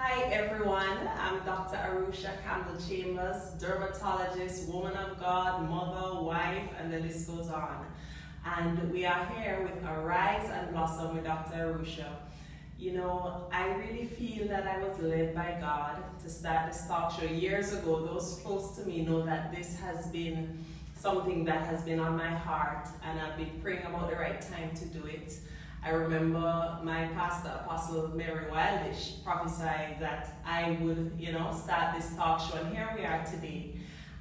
Hi everyone, I'm Dr.Arusha Chambers, dermatologist, woman of God, mother, wife, and the list goes on. And we are here with Arise and Blossom with Dr. Arusha. You know, I really feel that I was led by God to start this talk show years ago. Those close to me know that this has been something that has been on my heart, and I've been praying about the right time to do it. I remember my pastor, Apostle Mary Wildish, prophesied that I would, start this talk show, and here we are today.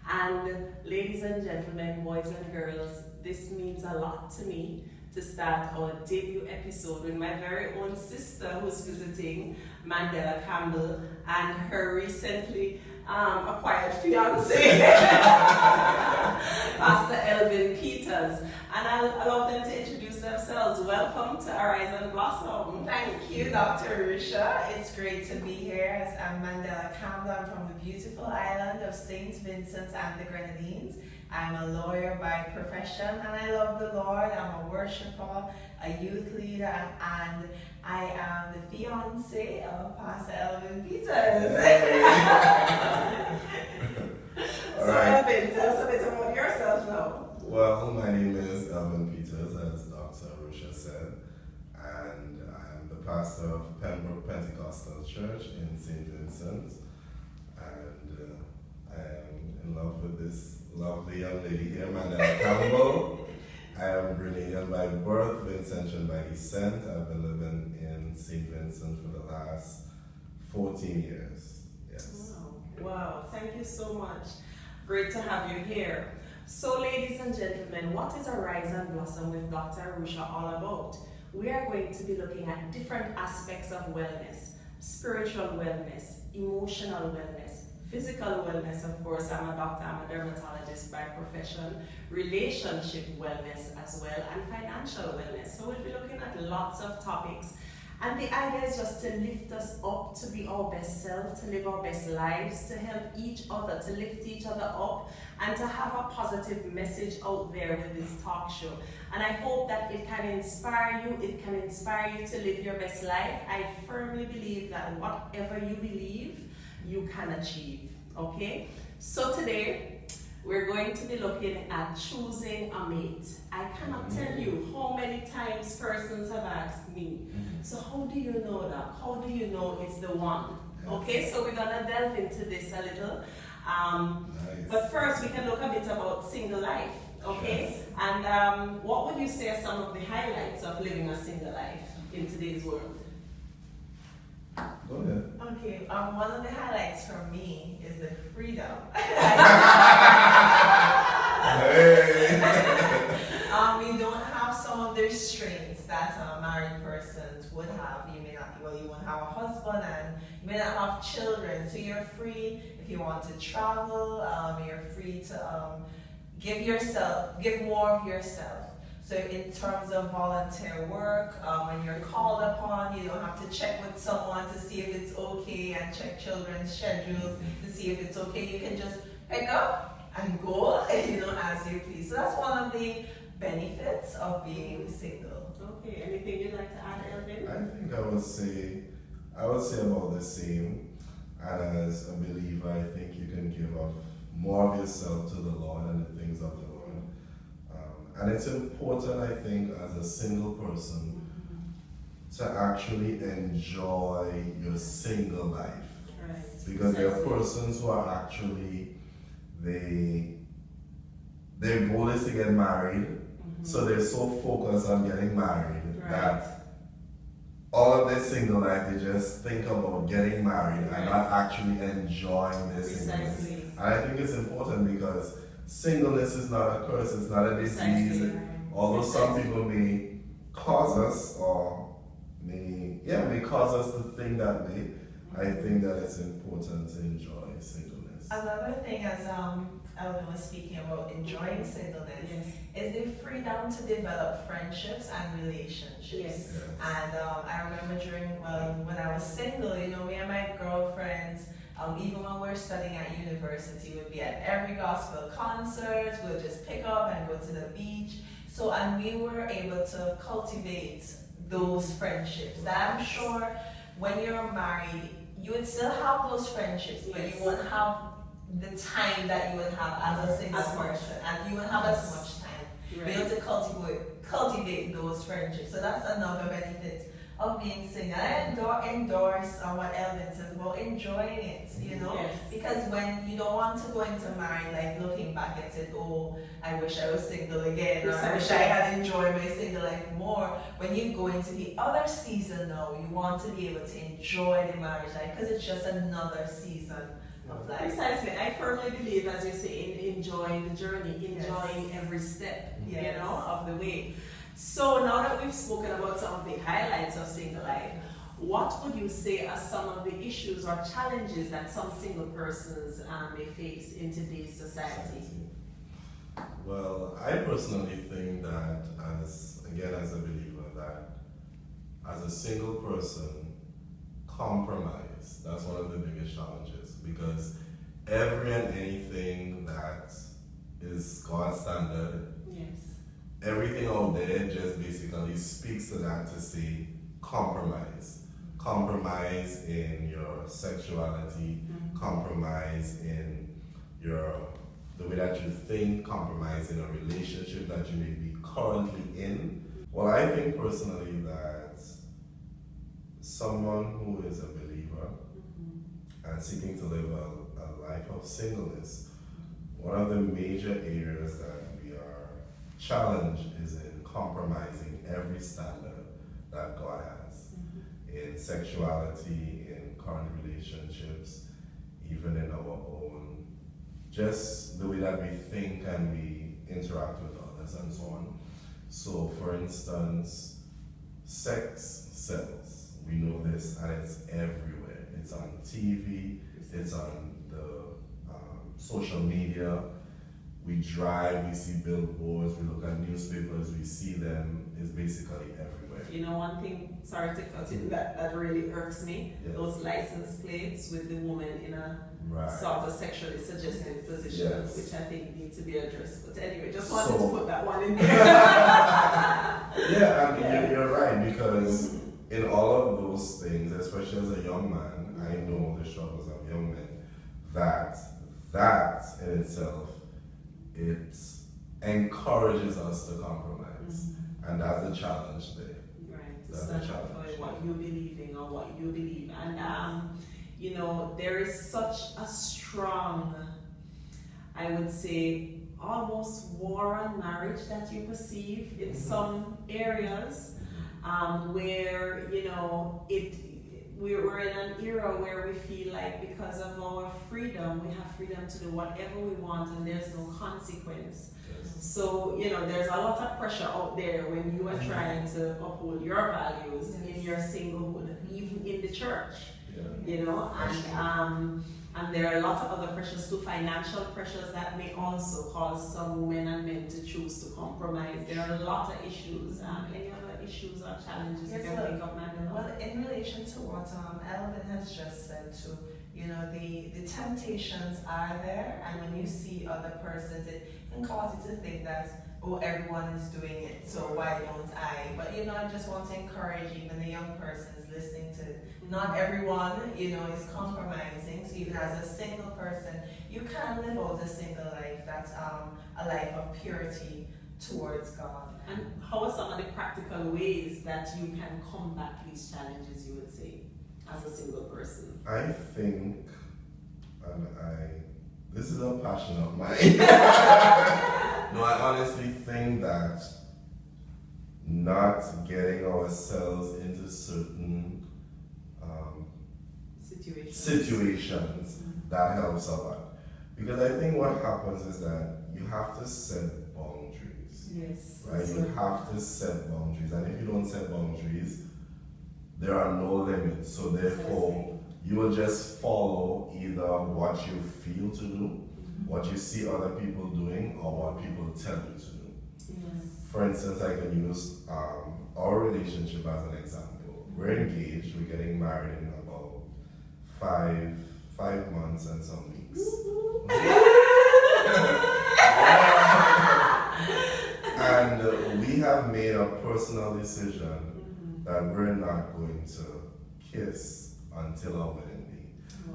And ladies and gentlemen, boys and girls, this means a lot to me to start our debut episode with my very own sister who's visiting, Mandella Campbell, and her recently acquired fiance, Pastor Elvin Peters. And I'll allow them to introduce themselves. Welcome to Arise and Blossom. Thank you, Dr. Arusha. It's great to be here. I'm Mandella Campbell. I'm from the beautiful island of St. Vincent and the Grenadines. I'm a lawyer by profession, and I love the Lord. I'm a worshiper, a youth leader, and I am the fiance of Pastor Elvin Peters. So, Elvin, tell us a bit about yourself now. Well, my name is Elvin Peters, as Dr. Arusha said, and I am the pastor of Pembroke Pentecostal Church in St. Vincent, and I am in love with this lovely young lady here, Mandella Campbell. I am Grenadian by birth, Vincentian by descent. I've been living in St. Vincent for the last 14 years. Yes. Wow, thank you so much. Great to have you here. So, ladies and gentlemen, what is Arise and Blossom with Dr. Arusha all about? We are going to be looking at different aspects of wellness: spiritual wellness, emotional wellness, physical wellness, of course, I'm a doctor, I'm a dermatologist by profession, relationship wellness as well, and financial wellness. So we'll be looking at lots of topics. And the idea is just to lift us up, to be our best self, to live our best lives, to help each other, to lift each other up, and to have a positive message out there with this talk show. And I hope that it can inspire you, it can inspire you to live your best life. I firmly believe that whatever you believe, you can achieve, okay? So today, we're going to be looking at choosing a mate. I cannot tell you how many times persons have asked me, so how do you know that? How do you know it's the one? Okay, so we're gonna delve into this a little. Nice. But first, we can look a bit about single life, okay? Yes. And what would you say are some of the highlights of living a single life in today's world? Go ahead. Okay, one of the highlights for me is the freedom. You don't have some of the restraints that married persons would have. You won't have a husband, and you may not have children, so you're free. If you want to travel, you're free to give more of yourself. So in terms of volunteer work, when you're called upon, you don't have to check with someone to see if it's okay and check children's schedules to see if it's okay. You can just pick up and go, as you please. So that's one of the benefits of being single. Okay, anything you'd like to add, Elvin? I think I would say about the same. And as a believer, I think you can give up more of yourself to the Lord and the things of the Lord. And it's important, I think, as a single person, to actually enjoy your single life. Right. Because there are persons who are actually, their goal is to get married, so they're so focused on getting married that all of their single life, they just think about getting married and not actually enjoying their singleness. And I think it's important because singleness is not a curse, it's not a disease. Although some people may cause us may cause us to think that way, I think that it's important to enjoy singleness. Another thing, as Elvin was speaking about enjoying singleness, is the freedom to develop friendships and relationships. Yes. And I remember when I was single, me and my girlfriends, even when we were studying at university, we'd be at every gospel concert, we'll just pick up and go to the beach. So, and we were able to cultivate those friendships that I'm sure when you're married, you would still have those friendships, but Yes. you won't have the time that you would have as a single person, and you won't have as much time. Be able to cultivate those friendships. So that's another benefit of being single. I endorse what Elvin says about enjoying it, you know, Yes. because when you don't want to go into marriage like looking back and say, oh, I wish I was single again, or I wish I had enjoyed my single life more. When you go into the other season now, you want to be able to enjoy the marriage life because it's just another season of life. Precisely. I firmly believe, as you say, in enjoying the journey, enjoying Yes. every step, you Yes. know, of the way. So now that we've spoken about some of the highlights of single life, what would you say are some of the issues or challenges that some single persons may face in today's society? Well, I personally think that as a believer, that as a single person, compromise, that's one of the biggest challenges, because every and anything that is God's standard, Yes. everything out there just basically speaks to that, to say compromise. Compromise in your sexuality, compromise in the way that you think, compromise in a relationship that you may be currently in. Well, I think personally that someone who is a believer and seeking to live a life of singleness, one of the major areas that we are challenged is in compromising every standard that God has in sexuality, in current relationships, even in our own, just the way that we think and we interact with others and so on. So, for instance, sex sells. We know this, and it's everywhere. It's on TV, it's on the social media. We drive, we see billboards, we look at newspapers, we see them. It's basically everywhere. You know, one thing, sorry to cut in, that really irks me, Yes. those license plates with the woman in a Right. sort of sexually suggestive position, Yes. which I think needs to be addressed. But anyway, just wanted So- to put that one in there. Yeah, I mean, you're right, because in all of those things, especially as a young man, I know the struggles of young men, that in itself, it encourages us to compromise. And that's the challenge there. Right, to That's stand a up challenge. for what you believe in or what you believe. And, you know, there is such a strong, I would say, almost war on marriage that you perceive in some areas, where, you know, we're in an era where we feel like because of our freedom, we have freedom to do whatever we want and there's no consequence. Yes. So, you know, there's a lot of pressure out there when you are trying to uphold your values in your singlehood, even in the church, you know, and there are a lot of other pressures too, financial pressures that may also cause some women and men to choose to compromise. There are a lot of issues. Any other issues or challenges you can think of, Mandella? Well, in relation to what Elvin has just said too, you know, the temptations are there, and when you see other persons, it can cause you to think that, oh, everyone is doing it, so why don't I? But, you know, I just want to encourage even the young persons listening to, not everyone, you know, is compromising. So even as a single person, you can live out a single life that's a life of purity towards God. And how are some of the practical ways that you can combat these challenges, you would say, as a single person? I think, and this is a passion of mine. No, I honestly think that not getting ourselves into certain situations that helps a lot. Because I think what happens is that you have to set boundaries. Yes. Right? You have to set boundaries. And if you don't set boundaries, there are no limits. So therefore, you will just follow either what you feel to do, what you see other people doing, or what people tell you to do. Yes. For instance, I can use our relationship as an example. We're engaged, we're getting married in about five months and some weeks. And we have made a personal decision that we're not going to kiss until our wedding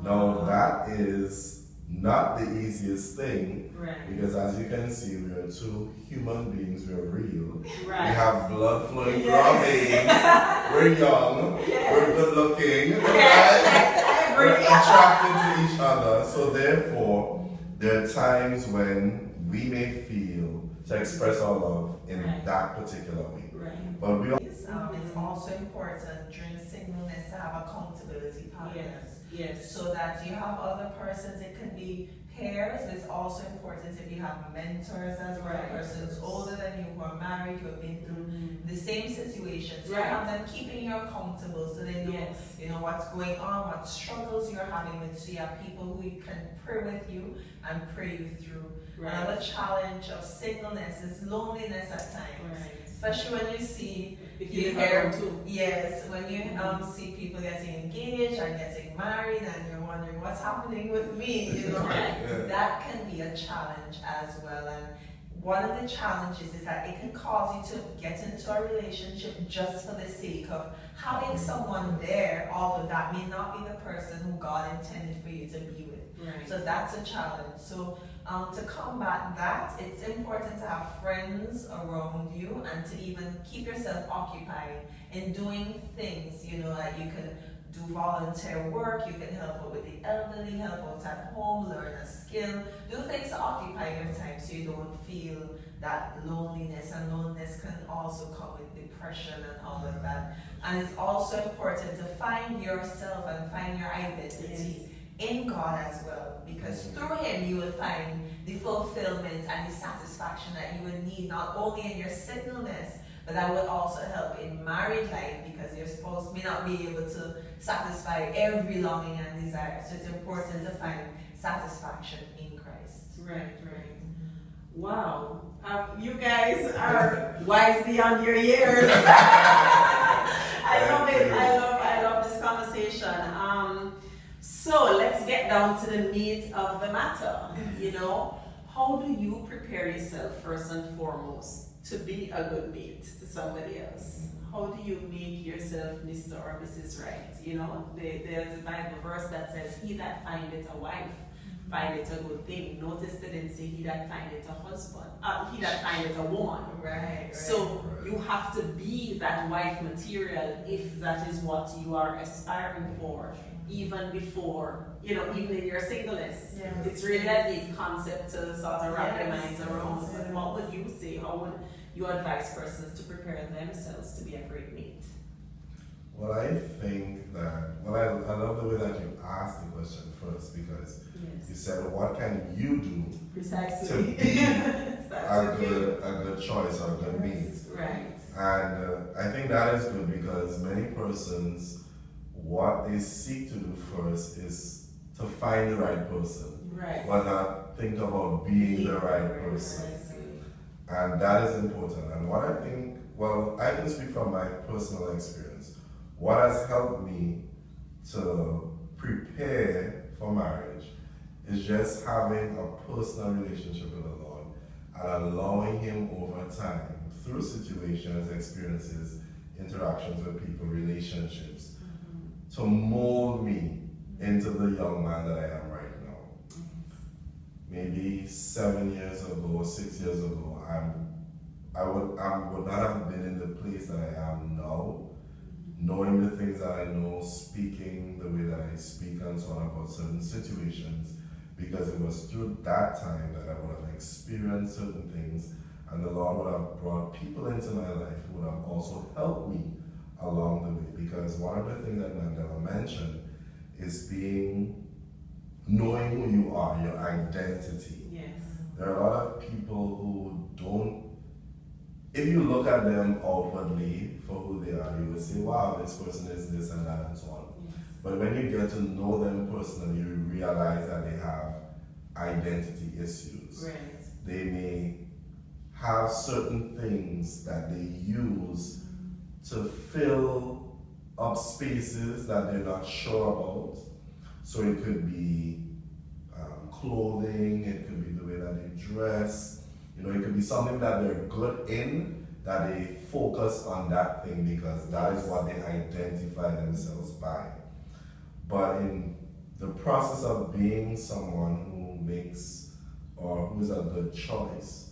Now that is not the easiest thing, Right. because as you can see, we are two human beings, we are real. Right. We have blood flowing through our veins. We're young. Yes. We're good looking. Yes, We're attracted to each other. So therefore, there are times when we may feel to express our love in that particular way. Right. But we It's also important during singleness to have accountability partners. Yes. So that you have other persons. It can be pairs. It's also important if you have mentors as well, Right. persons older than you who are married, who have been through the same situation. So Right. you have them keeping you accountable so they know, you know what's going on, what struggles you're having with. So you have people who can pray with you and pray you through. Right. Another challenge of singleness is loneliness at times. Right. Especially when you see If you you hear, have too. yes, when you see people getting engaged and getting married and you're wondering what's happening with me, you know, Yeah. that can be a challenge as well. And one of the challenges is that it can cause you to get into a relationship just for the sake of having someone there, although that may not be the person who God intended for you to be with. Right. So that's a challenge. So to combat that, it's important to have friends around you and to even keep yourself occupied in doing things, you know, like you can do volunteer work, you can help out with the elderly, help out at home, learn a skill, do things to occupy your time so you don't feel that loneliness. And loneliness can also come with depression and all of that. And it's also important to find yourself and find your identity in God as well, because through Him you will find the fulfillment and the satisfaction that you will need, not only in your singleness, but that will also help in married life, because your spouse may not be able to satisfy every longing and desire. So it's important to find satisfaction in Christ. Right. Wow. You guys are wise beyond your years. I love it. I love this conversation. So let's get down to the meat of the matter. You know, how do you prepare yourself first and foremost to be a good mate to somebody else? How do you make yourself Mr. or Mrs. Right? You know, there's a Bible verse that says, "He that findeth a wife findeth a good thing." Notice they didn't say he that findeth a husband. He that findeth a woman. Right. So you have to be that wife material if that is what you are aspiring for, even before, you know, even in your singleness. Yes. It's really a deep concept to sort of wrap your minds around. But what would you say? How would you advise persons to prepare themselves to be a great mate? Well, I think that, I love the way that you asked the question first, because you said, what can you do Precisely. to be a good choice or a good mate? Right. And I think that is good, because many persons, what they seek to do first is to find the right person, Right. but not think about being the right person. And that is important. And what I think, well, I can speak from my personal experience. What has helped me to prepare for marriage is just having a personal relationship with the Lord and allowing Him over time, through situations, experiences, interactions with people, relationships, to mold me into the young man that I am right now. Maybe 7 years ago, 6 years ago, I would not have been in the place that I am now, knowing the things that I know, speaking the way that I speak and so on about certain situations, because it was through that time that I would have experienced certain things, and the Lord would have brought people into my life who would have also helped me along the way. Because one of the things that Mandella mentioned is knowing who you are, your identity. Yes. There are a lot of people who don't, if you look at them outwardly for who they are, you will say, wow, this person is this and that and so on. Yes. But when you get to know them personally, you realize that they have identity issues. Right. They may have certain things that they use to fill up spaces that they're not sure about. So it could be clothing, it could be the way that they dress, you know, it could be something that they're good in, that they focus on that thing because that is what they identify themselves by. But in the process of being someone who makes or who is a good choice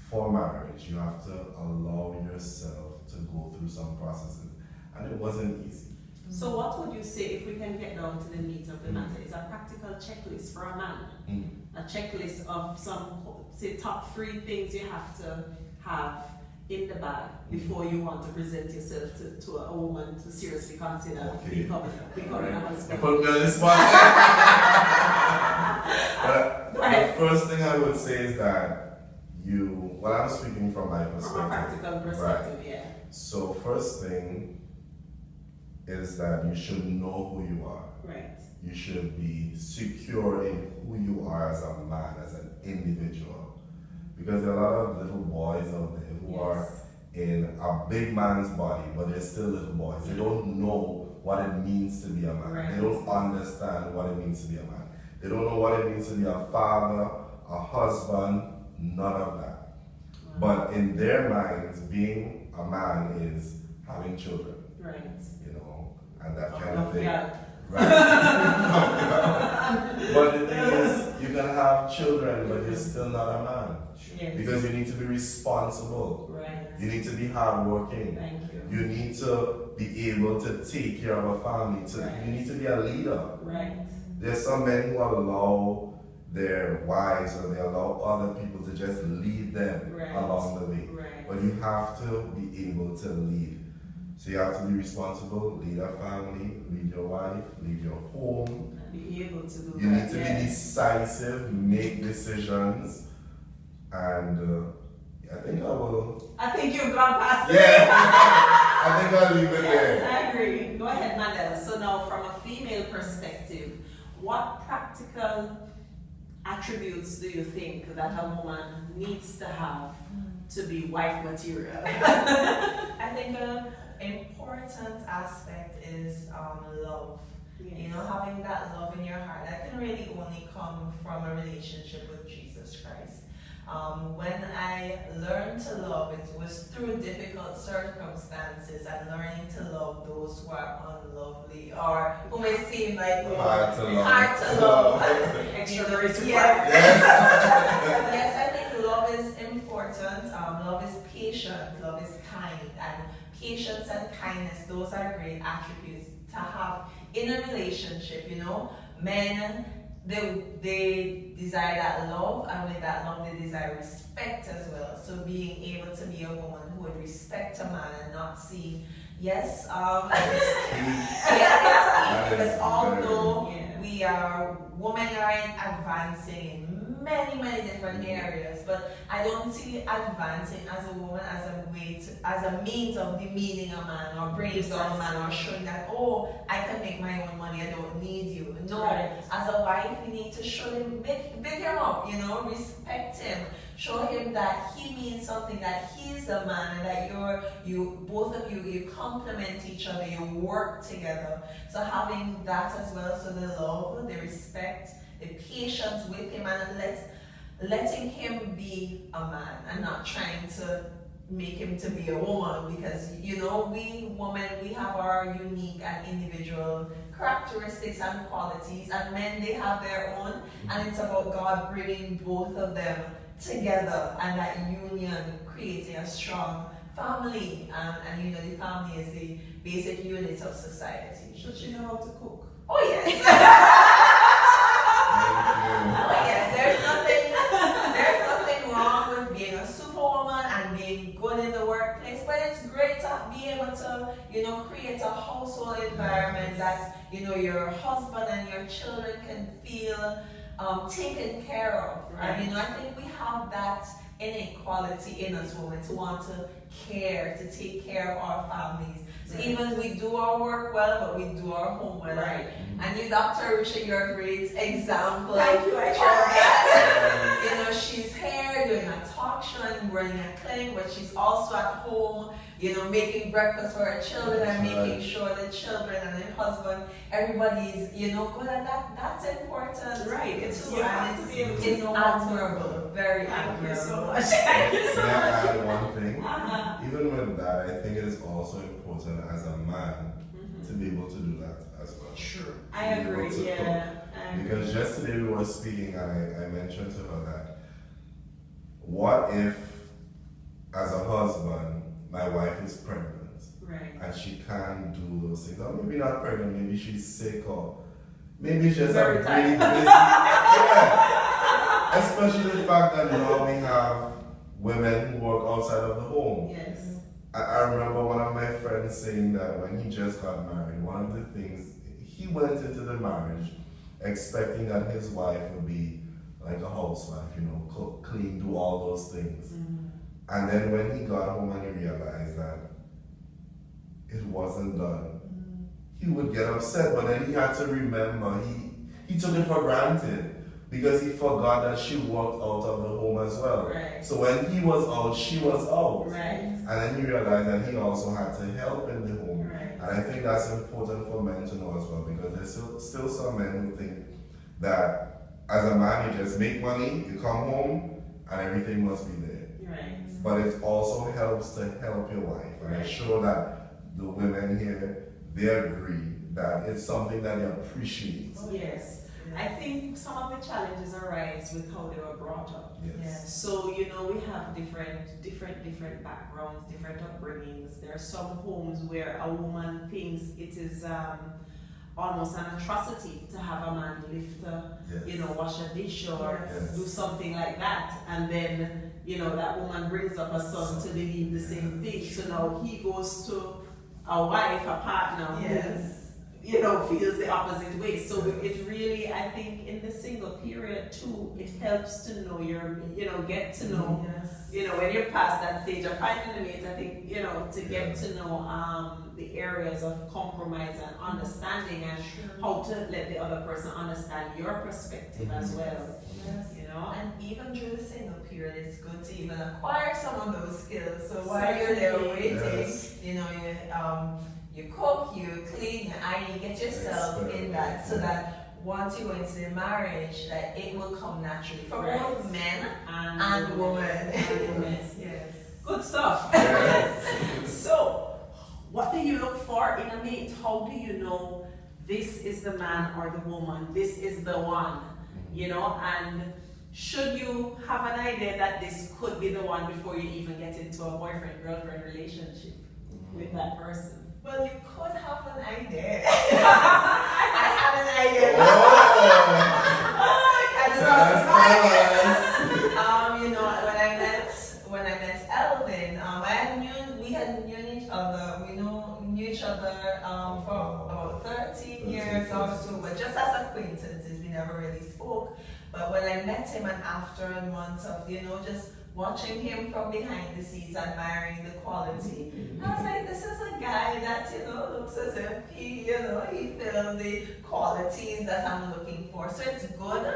for marriage, you have to allow yourself to go through some processes. And it wasn't easy. So what would you say, if we can get down to the meat of the matter, is a practical checklist for a man? A checklist of some, say, top 3 things you have to have in the bag before you want to present yourself to a woman to seriously consider becoming a husband. You put me on the spot. But the first thing I would say is that I'm speaking from my perspective. From a practical perspective, right. yeah. So first thing is that you should know who you are. Right. You should be secure in who you are as a man, as an individual. Because there are a lot of little boys out there who are in a big man's body, but they're still little boys. They don't know what it means to be a man. Right. They don't understand what it means to be a man. They don't know what it means to be a father, a husband, none of that. Wow. But in their minds, being a man is having children. Right. You know, and that kind of thing. Yeah. Right. But the thing is, you can have children, but you're still not a man. Yes. Because you need to be responsible. Right. You need to be hardworking. Thank you. You need to be able to take care of a family. Right. You need to be a leader. Right. There's some men who allow their wives or they allow other people to just lead them along the way. Right. But you have to be able to lead. So you have to be responsible, lead a family, lead your wife, lead your home. And be able to do You that. need to be decisive, make decisions, and I think you've gone past Yeah, I think I'll leave it Yes, there. I agree. Go ahead, Mandella. So now, from a female perspective, what practical attributes do you think that a woman needs to have to be wife material? I think an important aspect is love. Yes. You know, having that love in your heart, that can really only come from a relationship with Jesus Christ. When I learned to love, it was through difficult circumstances and learning to love those who are unlovely or who may seem like Hard to love. hard to love. Extroverted. Yes. Yes. Yes, I think love is important. Love is patient. Love is kind. And patience and kindness, those are great attributes to have in a relationship. You know, men, they desire that love, and with that love they desire respect as well. So being able to be a woman who would respect a man and not see, yes, because although we are, women are advancing in many different areas, but I don't see advancing as a woman as a way to, as a means of demeaning a man or bringing down a man or showing that, oh, I can make my own money, I don't need you. No, as a wife, you need to show him, big him up, you know, respect him, show him that he means something, that he's a man, and that both of you complement each other, you work together. So having that as well, so the love, the respect, the patience with him, and letting him be a man and not trying to make him to be a woman, because you know, we women, we have our unique and individual characteristics and qualities, and men, they have their own, and it's about God bringing both of them together and that union creating a strong family, and you know, the family is the basic unit of society. Should she know how to cook? Oh yes. Oh yes, there's nothing wrong with being a superwoman and being good in the workplace, but it's great to be able to, you know, create a household environment that, you know, your husband and your children can feel taken care of. Right. And you know, I think we have that innate quality in us women to want to care, to take care of our families. So even we do our work well, but we do our home well. Right. And you, Dr.Arusha, you're a great example. Thank you, I try. You know, she's here doing a talk show and running a clinic, but she's also at home, you know, making breakfast for her children and making sure the children and her husband, everybody's, you know, good at that. That's important. Right. It's admirable. Very admirable. Thank you so much. Thank you so Can I much. add one thing? Even with that, I think it is also important as a man to be able to do that as well. Sure. I agree, yeah. Because just today we were speaking and I mentioned to her that what if, as a husband, my wife is pregnant and she can't do those things, or maybe not pregnant, maybe she's sick, or maybe it's just very a really busy. Yeah. Especially the fact that now we have women who work outside of the home. Yes. I remember one of my friends saying that when he just got married, one of the things, he went into the marriage expecting that his wife would be like a housewife, cook, clean, do all those things. And then when he got home and he realized that it wasn't done, he would get upset, but then he had to remember, he took it for granted because he forgot that she worked out of the home as well. Right. So when he was out, she was out. Right. And then he realized that he also had to help in the home. Right. And I think that's important for men to know as well, because there's still some men who think that as a man you just make money, you come home, and everything must be there. Right. But it also helps to help your wife. And I'm sure that the women here, they agree that it's something that they appreciate. Yes. I think some of the challenges arise with how they were brought up. Yes. So, we have different backgrounds, different upbringings. There are some homes where a woman thinks it is almost an atrocity to have a man lift wash a dish or do something like that. And then, that woman brings up a son to believe the same thing. So now he goes to a wife, a partner, who feels the opposite way. So it really, I think, in the single period too, it helps to know get to know, when you're past that stage of finding a mate, I think, to get to know the areas of compromise and understanding and how to let the other person understand your perspective as well. Yes. And even during the single period, it's good to even acquire some of those skills. So while you're there waiting, you cook, you clean, you iron, you get yourself in that, so that once you go into the marriage, that it will come naturally for both men and women. Yes. Good stuff. So, what do you look for in a mate? How do you know this is the man or the woman? This is the one, and should you have an idea that this could be the one before you even get into a boyfriend-girlfriend relationship with that person? Well, you could have an idea. I had an idea. When I met Elvin, we had known each other. We knew each other for about 13 years or so, but just as acquaintances, we never really spoke. But when I met him, and after months of just watching him from behind the scenes, admiring the quality, I was like, this is a guy that looks as if he fills the qualities that I'm looking for. So it's good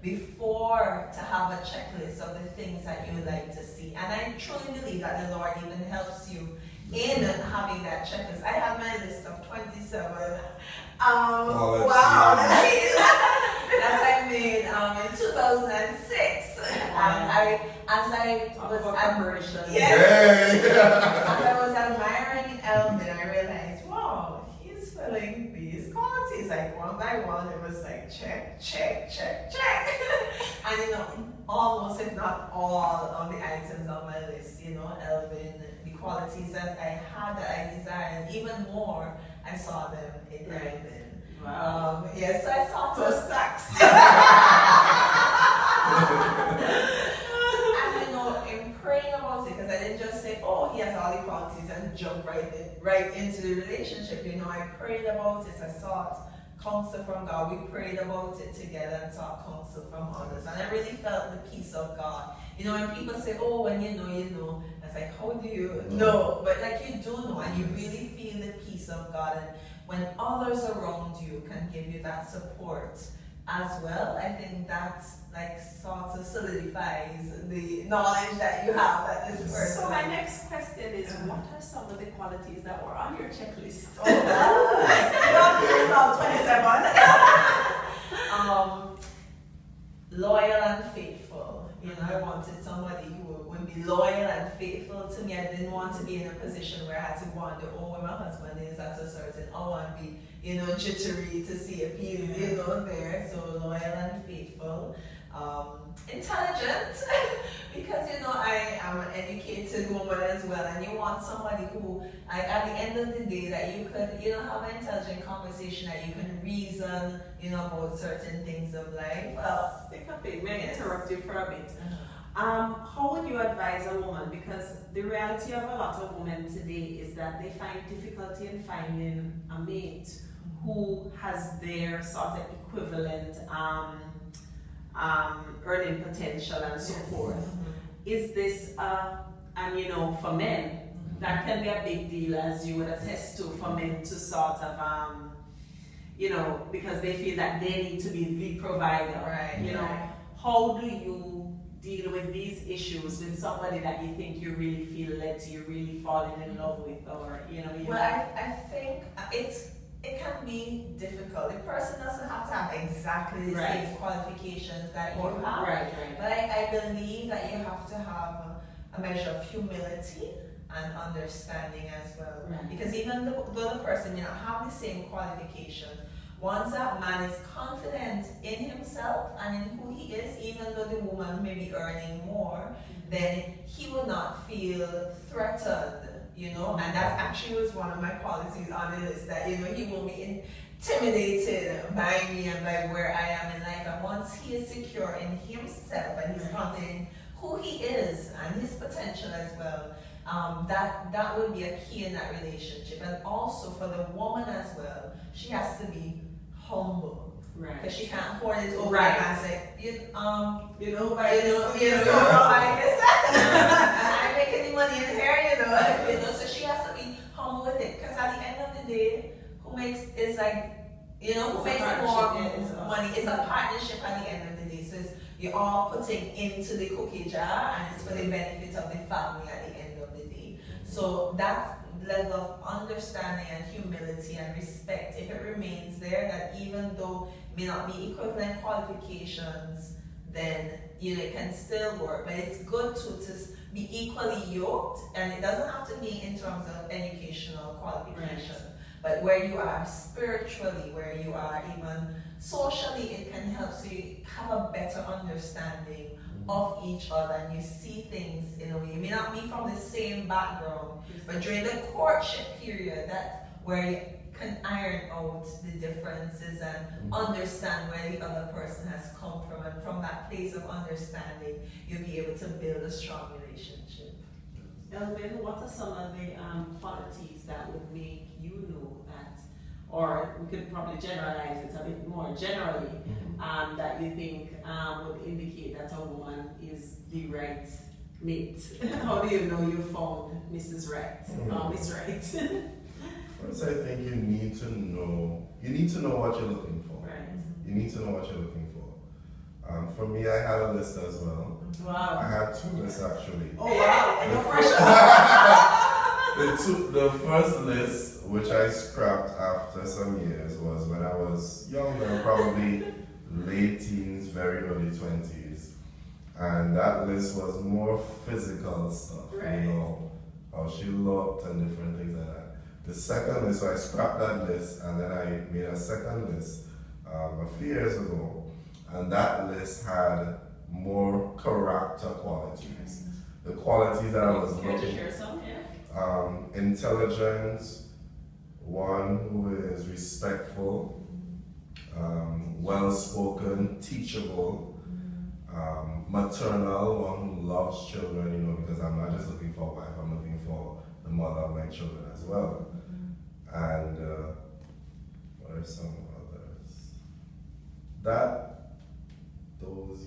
before to have a checklist of the things that you would like to see. And I truly believe that the Lord even helps you in having that checklist. I have my list of 27. That I made in 2006. As I was admiring Elvin, I realized, wow, he's filling these qualities like one by one. It was like check, check, check, check. And almost if not all of the items on my list, Elvin, the qualities that I had that I desired, and even more, I saw them in Elvin. Wow. Yes, so I saw two stacks. And in praying about it, because I didn't just say, oh, he has all the qualities and jump right into the relationship. I prayed about it, I sought counsel from God. We prayed about it together and sought counsel from others. And I really felt the peace of God. When people say, oh, when you know, it's like, how do you know? But you do know, and you really feel the peace of God. And when others around you can give you that support as well, I think that sort of solidifies the knowledge that you have that this person. So my next question is, what are some of the qualities that were on your checklist? About 27. Loyal and faithful. You know, I wanted somebody who would be loyal and faithful to me. I didn't want to be in a position where I had to wonder, oh, when my husband is at a certain, I want to be, you know, jittery to see if he's, you know, there. So loyal and faithful. Intelligent, because, you know, I am an educated woman as well, and you want somebody who, like, at the end of the day, that you could, you know, have an intelligent conversation, that you can reason, you know, about certain things of life. Well, stick up it. May I interrupt you for a bit? How would you advise a woman? Because the reality of a lot of women today is that they find difficulty in finding a mate who has their sort of equivalent earning potential and so forth. Is this, and you know, for men, that can be a big deal, as you would attest to, for men to sort of, you know, because they feel that they need to be the provider. Right. You know, how do you deal with these issues with somebody that you think you really feel led to, you're really falling in love with, or, you know? Well, I think it can be difficult. The person doesn't have to have exactly the same qualifications that you have. Right. But I believe that you have to have a measure of humility and understanding as well. Right. Because even though the person may not have the same qualifications, once that man is confident in himself and in who he is, even though the woman may be earning more, then he will not feel threatened. You know, and that actually was one of my qualities on the list, that, you know, he will be intimidated by me and by where I am in life. And once he is secure in himself and he's confident in who he is and his potential as well, that would be a key in that relationship. And also for the woman as well, she has to be humble. Right. Because she can't hold it over Right. and say, you know, I make any money in here, you know, so she has to be humble with it. Because at the end of the day, who makes more money? It's a partnership at the end of the day. So you're all putting into the cookie jar, and it's for the benefit of the family at the end of the day. So that level of understanding and humility and respect, if it remains there, that even though it may not be equivalent qualifications, then, you know, it can still work. But it's good to be equally yoked, and it doesn't have to be in terms of educational qualification, but where you are spiritually, where you are even socially, it can help so you have a better understanding of each other, and you see things in a way. You may not be from the same background, but during the courtship period, that where you can iron out the differences and understand where the other person has come from, and from that place of understanding, you'll be able to build a strong relationship. Elvin, what are some of the qualities that would make you know that, or we could probably generalize it a bit more generally, that you think would indicate that a woman is the right mate? How do you know you found Mrs. Right or Miss Right? First, I think you need to know what you're looking for. Right. You need to know what you're looking for. For me, I had a list as well. Wow. I had two lists actually. Oh wow! The first list, which I scrapped after some years, was when I was younger, probably late teens, very early 20s. And that list was more physical stuff, right. You know, how she looked and different things like that. The second list, so I scrapped that list, and then I made a second list a few years ago, and that list had more character qualities. The qualities that I was looking for. Share some, yeah. Intelligence, one who is respectful, well-spoken, teachable, maternal, one who loves children, you know, because I'm not just looking for a wife, I'm looking for the mother of my children as well. And what are some others?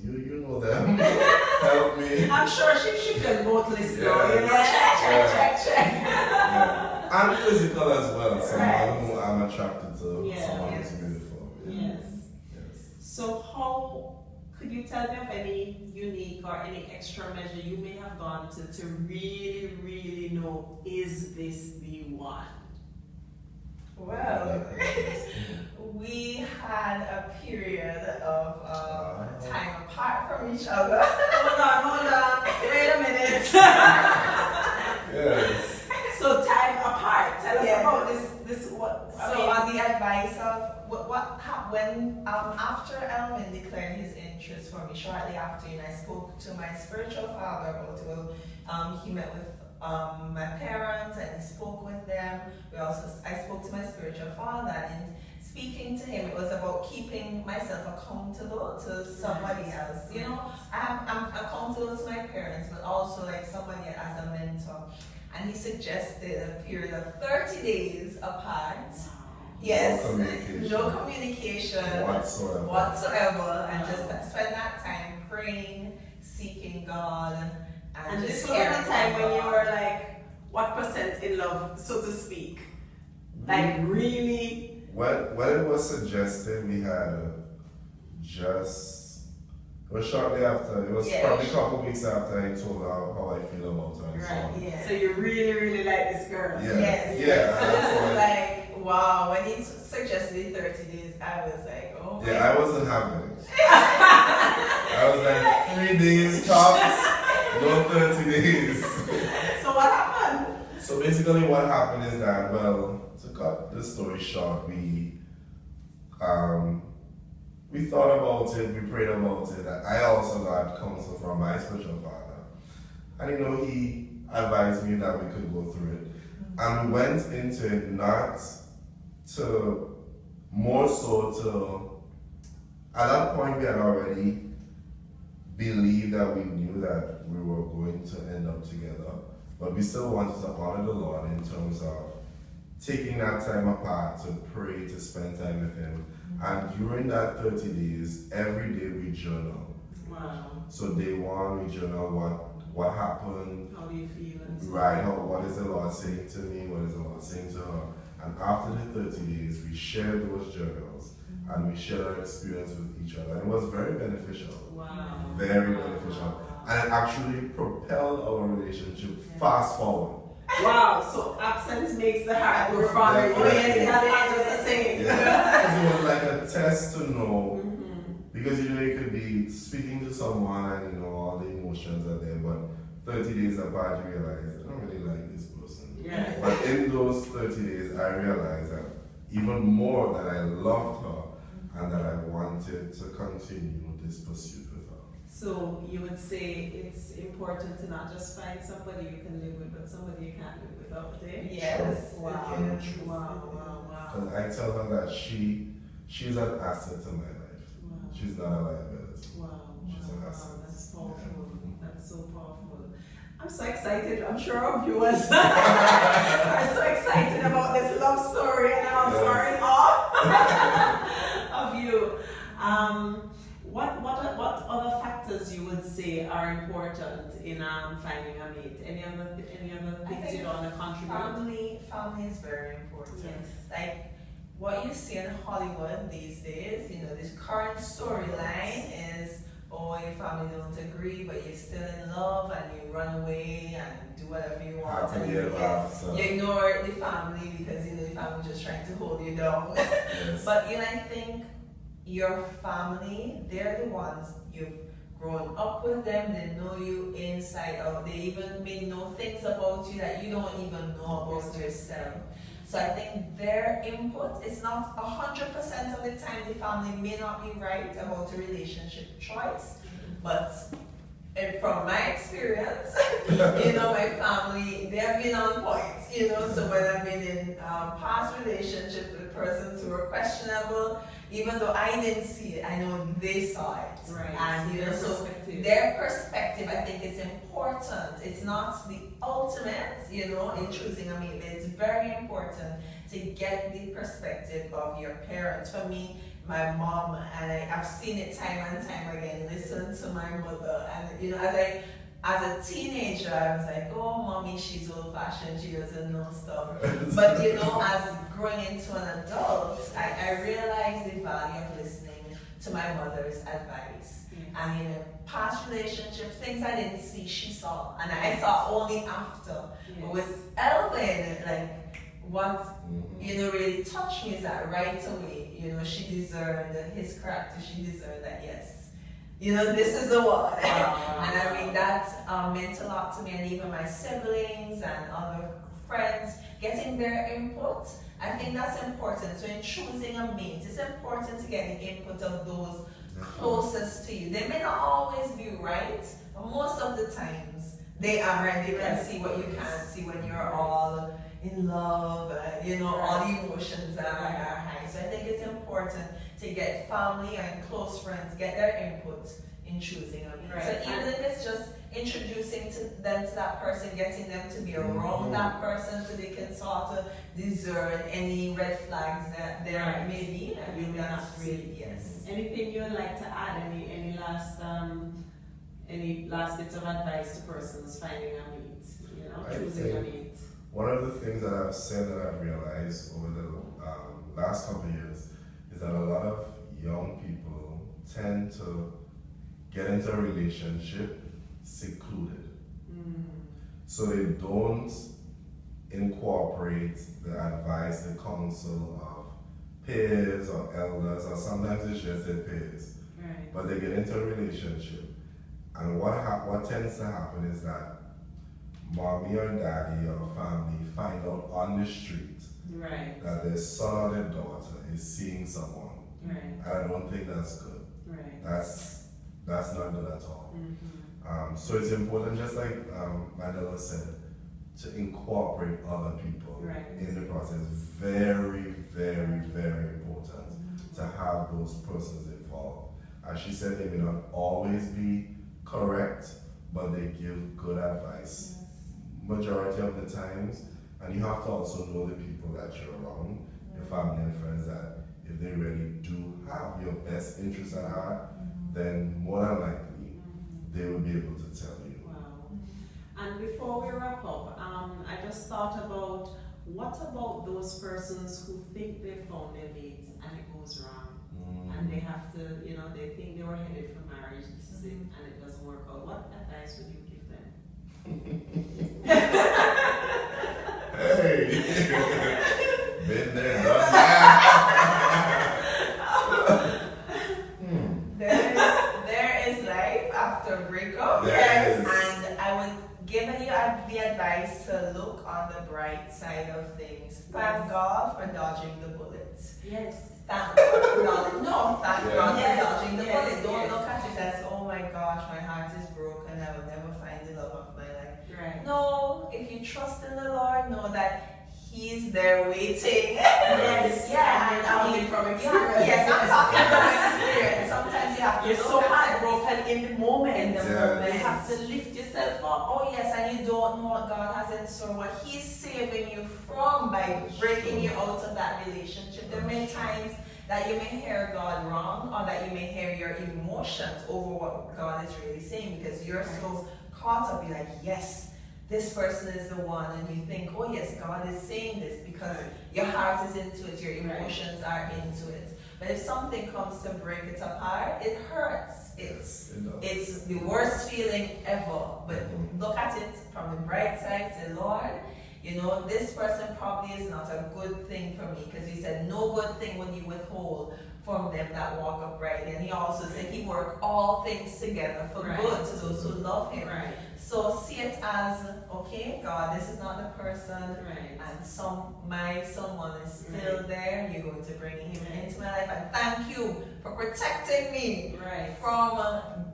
You know them. Help me. I'm sure she filled both lists though, you know. Check. Yeah. And physical as well. Someone Right. who I'm attracted to. Yeah. Someone who's beautiful. Yes. Yes. So how could you tell me of any unique or any extra measure you may have gone to really, really know, is this the one? Well, we had a period of time apart from each other. Hold on. Wait a minute. Yes. So time apart. Tell us Yes. about this. On the advice of what happened after Elvin declared his interest for me, shortly after, I spoke to my spiritual father about it. Well, he met with my parents and he spoke with them. I spoke to my spiritual father, and speaking to him, it was about keeping myself accountable to somebody else. I'm accountable to my parents, but also like somebody as a mentor. And he suggested a period of 30 days apart. Yes, no communication whatsoever, and just spend that time praying, seeking God, And just this was at the time when you were like, what % in love, so to speak? Like really? When it was suggested, we had it was shortly after, it was probably a couple weeks after I told her how I feel about her and so on. Yeah. So you really, really like this girl? Yeah. Yes. Yeah. So this is like, wow, when he suggested 30 days, I was like, oh. Yeah, I wasn't having it. I was like, 3 days tops, no 30 days. So what happened? So basically what happened is that, well, to cut the story short, we thought about it, we prayed about it. I also got counsel from my spiritual father. And he advised me that we could go through it. And we went into it at that point we had already believed that we knew that we were going to end up together. But we still wanted to honor the Lord in terms of taking that time apart to pray, to spend time with Him. And during that 30 days, every day we journal. Wow. So day one, we journal what happened. How do you feel? Right, what is the Lord saying to me? What is the Lord saying to her? And after the 30 days, we shared those journals and we shared our experience with each other. And it was very beneficial. Wow. Very beneficial. And it actually propelled our relationship fast forward. Wow, so absence makes the heart grow fonder. That's not just a saying. Yeah, because it was like a test to know, because you could be speaking to someone and all the emotions are there, but 30 days apart you realize, I don't really like this person. Yeah. But in those 30 days I realized that even more that I loved her and that I wanted to continue this pursuit with her. So you would say it's important to not just find somebody you can live with, but somebody you can't live without, eh? Yes. Wow. True. Wow. Because I tell her that she's an asset to my life. Wow. She's not a liability. Wow. She's an asset. That's powerful. Yeah. That's so powerful. I'm so excited. I'm sure our viewers are so excited about this love story, and I'm sorry in awe of you. What other factors you would say are important in finding a mate? Any other things you want to contribute? Family is very important. Yes. Like what you see in Hollywood these days, this current storyline is, your family don't agree, but you're still in love and you run away and do whatever you want. And you ignore the family because the family just trying to hold you down. Yes. But I think your family, they're the ones you've grown up with them, they know you inside out, they even may know things about you that you don't even know about yourself. So I think their input is not 100% of the time the family may not be right about a relationship choice, but from my experience, my family, they have been on point, so when I've been in past relationships with persons who were questionable, even though I didn't see it, I know they saw it. Right. And their perspective, I think, is important. It's not the ultimate, in choosing a mate. It's very important to get the perspective of your parents. For me, my mom, and I've seen it time and time again, listen to my mother. And, as a teenager, I was like, oh, mommy, she's old-fashioned, she doesn't know stuff. But, as growing into an adult, I realized the value of listening to my mother's advice. And in past relationships, things I didn't see, she saw. And I saw only after. Yes. But with Elvin, what really touched me is that right away, she discerned his character. She discerned that yes, this is the one. And I mean that meant a lot to me, and even my siblings and other friends getting their input. I think that's important. So in choosing a mate, it's important to get the input of those closest to you. They may not always be right, but most of the times they are, and they can see what you can't see when you're all in love, all the emotions are high. So I think it's important to get family and close friends, get their input in choosing a mate. So even if it's just introducing them to that person, getting them to be around that person so they can sort of discern any red flags that there may be. I mean, that's really, yes. Anything you would like to add? Any last bits of advice to persons finding a mate, choosing a mate? One of the things that I've said that I've realized over the last couple of years is that a lot of young people tend to get into a relationship secluded. So they don't incorporate the advice, the counsel of peers or elders, or sometimes it's just their peers. Right. But they get into a relationship, and what tends to happen is that mommy or daddy or family find out on the street that their son or their daughter is seeing someone. Right. And I don't think that's good. Right. That's not good at all. So it's important, just like Mandella said, to incorporate other people in the process. Very, very, very important to have those persons involved. As she said, they may not always be correct, but they give good advice majority of the times. And you have to also know the people that you're around, your family and friends, that if they really do have your best interests at heart, then more than likely they will be able to tell you. Wow. And before we wrap up, I just thought about, what about those persons who think they found their mate and it goes wrong? And they have to, they think they were headed for marriage, this is it, and it doesn't work out. What advice would you give them? Hey! Been there, done that. There is life after a breakup. Yes. And I would give you the advice to look on the bright side of things. Thank God for dodging the bullets. Yes. Thank God for dodging God for dodging the Yes. bullet. Don't look at it as, oh my gosh, my heart is broken, I will never find the love of my life. Right. No, if you trust in the Lord, know that He's there waiting. Yes. Yeah, and I mean from experience. Yes, I'm talking from experience. Sometimes you have to You're look so at it. heartbroken in the moment. In the You have to lift yourself up. Oh yes, and you don't know what God has in store, what He's saving you from by breaking you out of that relationship. There are many times that you may hear God wrong, or that you may hear your emotions over what God is really saying, because you're so caught up. You're like, yes, this person is the one, and you think, oh yes, God is saying this, because your heart is into it, your emotions are into it. But if something comes to break it apart, it hurts. It's the worst feeling ever. But look at it from the bright side. Say, Lord, this person probably is not a good thing for me, because He said, no good thing will you withhold from them that walk uprightly. And He also said He work all things together for good to those who love Him. Right. So see it as, okay, God, this is not the person, and someone is still there. You're going to bring Him into my life, and thank you for protecting me from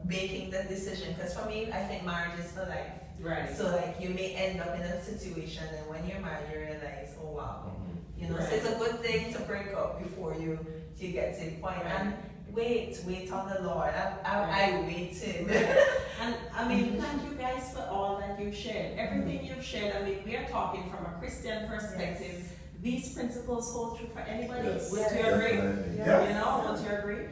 making the decision. Because for me, I think marriage is for life. Right. So like you may end up in a situation, and when you're married, you realize, oh wow, so it's a good thing to break up before you get to the point. And wait on the Lord. I waited. And I mean, thank you guys for all that you've shared. Everything you've shared, I mean, we are talking from a Christian perspective. Yes. These principles hold true for anybody. Yes. Would you agree? Yes. Would you agree?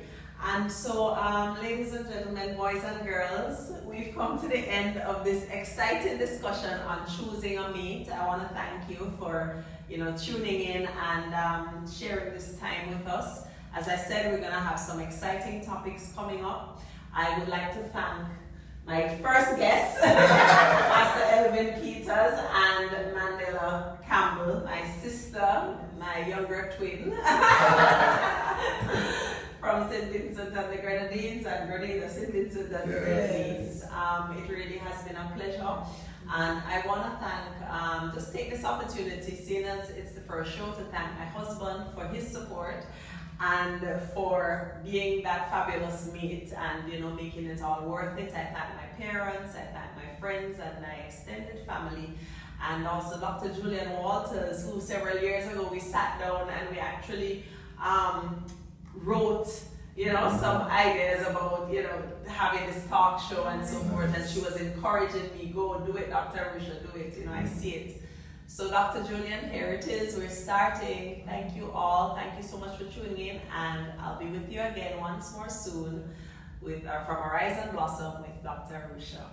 And so, ladies and gentlemen, boys and girls, we've come to the end of this exciting discussion on choosing a mate. I want to thank you for, tuning in and sharing this time with us. As I said, we're going to have some exciting topics coming up. I would like to thank my first guest, Pastor Elvin Peters, and Mandella Campbell, my sister, my younger twin, from St. Vincent and the Grenadines, and Grenada, St. Vincent and the Grenadines. It really has been a pleasure. And I want to thank, just take this opportunity, seeing as it's the first show, to thank my husband for his support and for being that fabulous mate and, you know, making it all worth it. I thank my parents, I thank my friends and my extended family, and also Dr. Julian Walters, who several years ago we sat down and we actually wrote, you know, some ideas about, you know, having this talk show and so forth, and she was encouraging me, go do it, Dr. Arusha, do it, you know, I see it. So Dr. Julian, here it is, we're starting. Thank you all, thank you so much for tuning in, and I'll be with you again once more soon with from Arise and Blossom with Dr. Arusha.